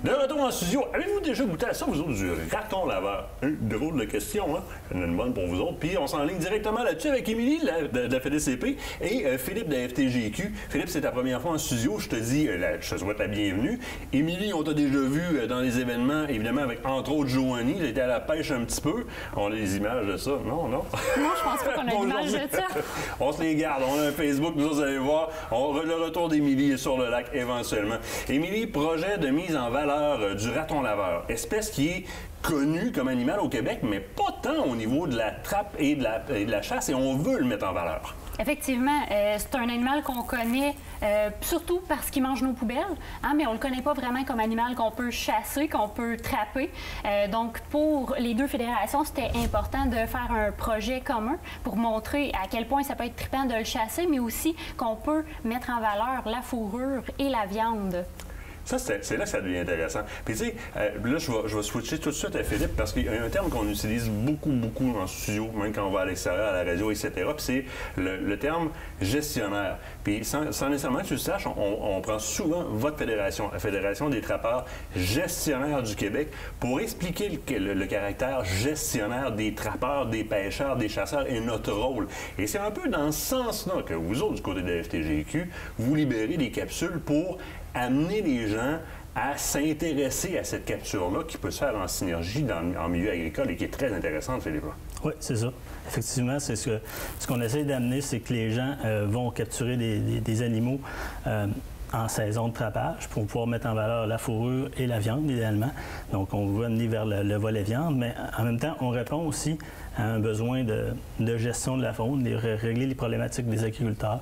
De retour en studio, avez-vous déjà goûté à ça, vous autres, du raton laveur? Drôle de question, hein? Il y en a une bonne pour vous autres. Puis on s'enligne directement là-dessus avec Émilie de la FDCP et Philippe de la FTGQ. Philippe, c'est ta première fois en studio. Je te dis, je te souhaite la bienvenue. Émilie, on t'a déjà vu dans les événements, évidemment, avec entre autres Joanie. J'étais à la pêche un petit peu. On a des images de ça. Non? Non, je pense pas qu'on a l'image de ça. On se les garde. On a un Facebook, vous allez voir. Le retour d'Émilie est sur le lac éventuellement. Émilie, projet de mise en valeur du raton laveur, espèce qui est connue comme animal au Québec, mais pas tant au niveau de la trappe et de la chasse, et on veut le mettre en valeur. Effectivement, c'est un animal qu'on connaît surtout parce qu'il mange nos poubelles, hein, mais on ne le connaît pas vraiment comme animal qu'on peut chasser, qu'on peut trapper. Donc, pour les deux fédérations, c'était important de faire un projet commun pour montrer à quel point ça peut être trippant de le chasser, mais aussi qu'on peut mettre en valeur la fourrure et la viande. Ça, c'est là que ça devient intéressant. Puis, tu sais, là, je vais switcher tout de suite à Philippe parce qu'il y a un terme qu'on utilise beaucoup en studio, même quand on va à l'extérieur, à la radio, etc. Puis, c'est le terme gestionnaire. Puis, sans nécessairement que tu le saches, on prend souvent votre fédération, la Fédération des trappeurs gestionnaires du Québec, pour expliquer le caractère gestionnaire des trappeurs, des pêcheurs, des chasseurs et notre rôle. Et c'est un peu dans ce sens-là que vous autres, du côté de la FTGQ, vous libérez des capsules pour amener les gens à s'intéresser à cette capture-là qui peut se faire en synergie en milieu agricole et qui est très intéressante, Philippe. Oui, c'est ça. Effectivement, c'est ce qu'on essaie d'amener, c'est que les gens vont capturer des animaux en saison de trappage pour pouvoir mettre en valeur la fourrure et la viande, idéalement. Donc, on veut amener vers le volet viande, mais en même temps, on répond aussi à un besoin de gestion de la faune, de régler les problématiques des agriculteurs.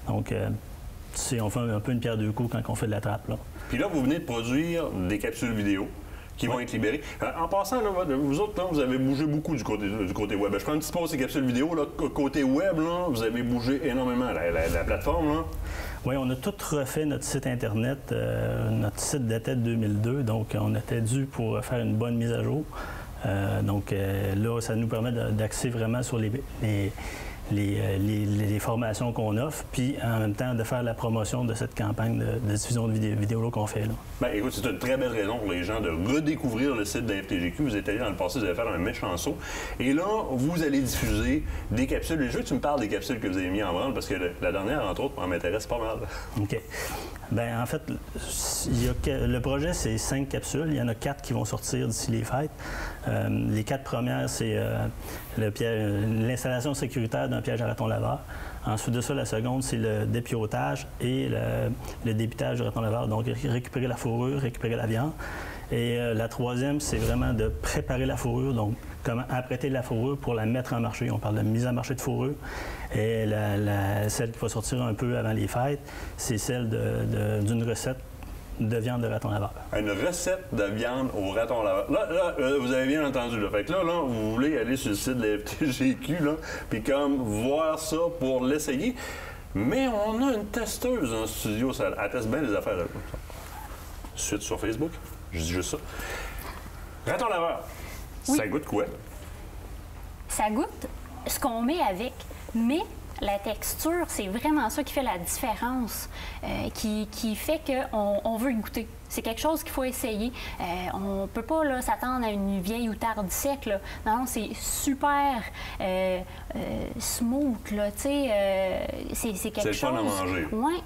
Donc, on fait un peu une pierre deux coups quand on fait de la trappe, là. Puis là, vous venez de produire des capsules vidéo qui vont être libérées. En passant, là, vous autres, là, vous avez bougé beaucoup du côté web. Je prends une petite pause ces capsules vidéo. Là, côté web, là, vous avez bougé énormément. La plateforme, là. Oui, on a tout refait notre site Internet. Notre site datait de 2002, donc on était dû pour faire une bonne mise à jour. Donc là, ça nous permet d'axer vraiment sur les formations qu'on offre, puis en même temps de faire la promotion de cette campagne de diffusion de vidéos qu'on fait, là. Bien, écoute, c'est une très belle raison pour les gens de redécouvrir le site de la FTGQ. Vous êtes allé dans le passé, vous allez faire un méchant saut. Et là, vous allez diffuser des capsules. Je veux que tu me parles des capsules que vous avez mis en branle, parce que la dernière, entre autres, m'intéresse pas mal. OK. Bien, en fait, le projet, c'est 5 capsules. Il y en a 4 qui vont sortir d'ici les fêtes. Les 4 premières, c'est l'installation sécuritaire d'un piège à raton laveur. Ensuite de ça, la seconde, c'est le dépiotage et le dépitage du raton laveur. Donc, récupérer la fourrure, récupérer la viande. Et la troisième, c'est vraiment de préparer la fourrure, donc comment apprêter la fourrure pour la mettre en marché. On parle de mise en marché de fourrure. Et celle qui va sortir un peu avant les fêtes, c'est celle d'une recette de viande de raton laveur. Une recette de viande au raton laveur. Là, vous avez bien entendu. Là. Fait que là, vous voulez aller sur le site de la FTGQ, là, puis comme voir ça pour l'essayer. Mais on a une testeuse en studio. Elle teste bien les affaires. Suite sur Facebook. Je dis juste ça. Raton laveur. Oui. Ça goûte quoi? Ça goûte ce qu'on met avec, mais la texture, c'est vraiment ça qui fait la différence, qui fait qu'on veut y goûter. C'est quelque chose qu'il faut essayer. On ne peut pas s'attendre à une vieille outarde sec. Là. Non, c'est super smooth. Là, c'est quelque chose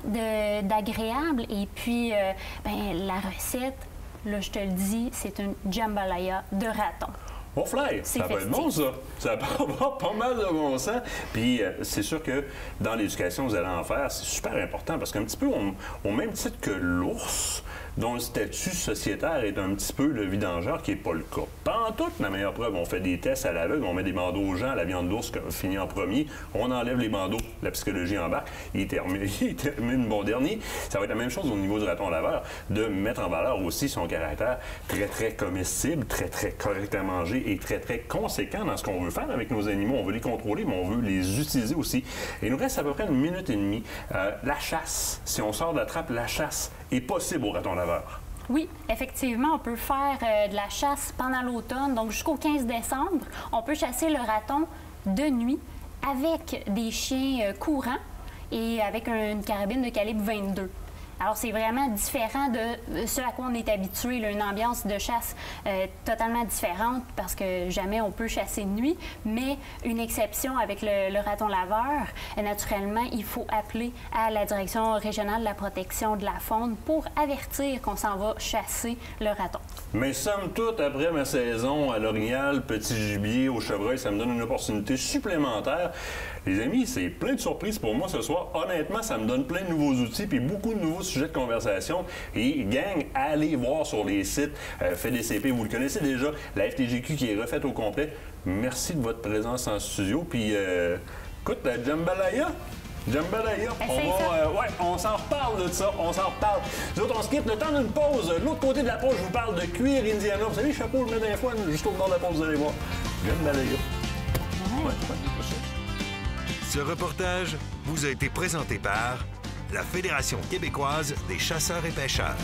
d'agréable. Et puis, la recette, là, je te le dis, c'est une jambalaya de raton. Bon fly, ça va être bon, ça. Ça va avoir pas mal de bon sens. Puis c'est sûr que dans l'éducation, vous allez en faire, c'est super important parce qu'un petit peu au même titre que l'ours, dont le statut sociétaire est un petit peu le vidangeur, qui n'est pas le cas. Pas en tout, la meilleure preuve, on fait des tests à l'aveugle, on met des bandeaux aux gens, la viande d'ours finit en premier, on enlève les bandeaux, la psychologie embarque, il termine bon dernier. Ça va être la même chose au niveau du raton laveur, de mettre en valeur aussi son caractère très, très comestible, très, très correct à manger et très, très conséquent dans ce qu'on veut faire avec nos animaux. On veut les contrôler, mais on veut les utiliser aussi. Et il nous reste à peu près 1 minute et demie. La chasse, si on sort de la trappe, la chasse est possible au raton laveur. Oui, effectivement, on peut faire de la chasse pendant l'automne, donc jusqu'au 15 décembre. On peut chasser le raton de nuit avec des chiens courants et avec une carabine de calibre 22. Alors, c'est vraiment différent de ce à quoi on est habitué, là, une ambiance de chasse totalement différente parce que jamais on peut chasser de nuit, mais une exception avec le raton laveur. Naturellement, il faut appeler à la Direction régionale de la protection de la faune pour avertir qu'on s'en va chasser le raton. Mais somme toute, après ma saison à l'orignal, petit gibier, au chevreuil, ça me donne une opportunité supplémentaire. Les amis, c'est plein de surprises pour moi ce soir. Honnêtement, ça me donne plein de nouveaux outils puis beaucoup de nouveaux sujets de conversation. Et gang, allez voir sur les sites FEDECP, vous le connaissez déjà, la FTGQ qui est refaite au complet. Merci de votre présence en studio. Puis, écoute, la Jambalaya. Jambalaya, on s'en reparle de ça, on s'en reparle. Nous autres, on se quitte le temps d'une pause. De l'autre côté de la pause, je vous parle de cuir Indiana. Vous savez, le chapeau, je le mets d'un fois, juste au bord de la pause, vous allez voir. Jambalaya. Ce reportage vous a été présenté par la Fédération québécoise des chasseurs et pêcheurs.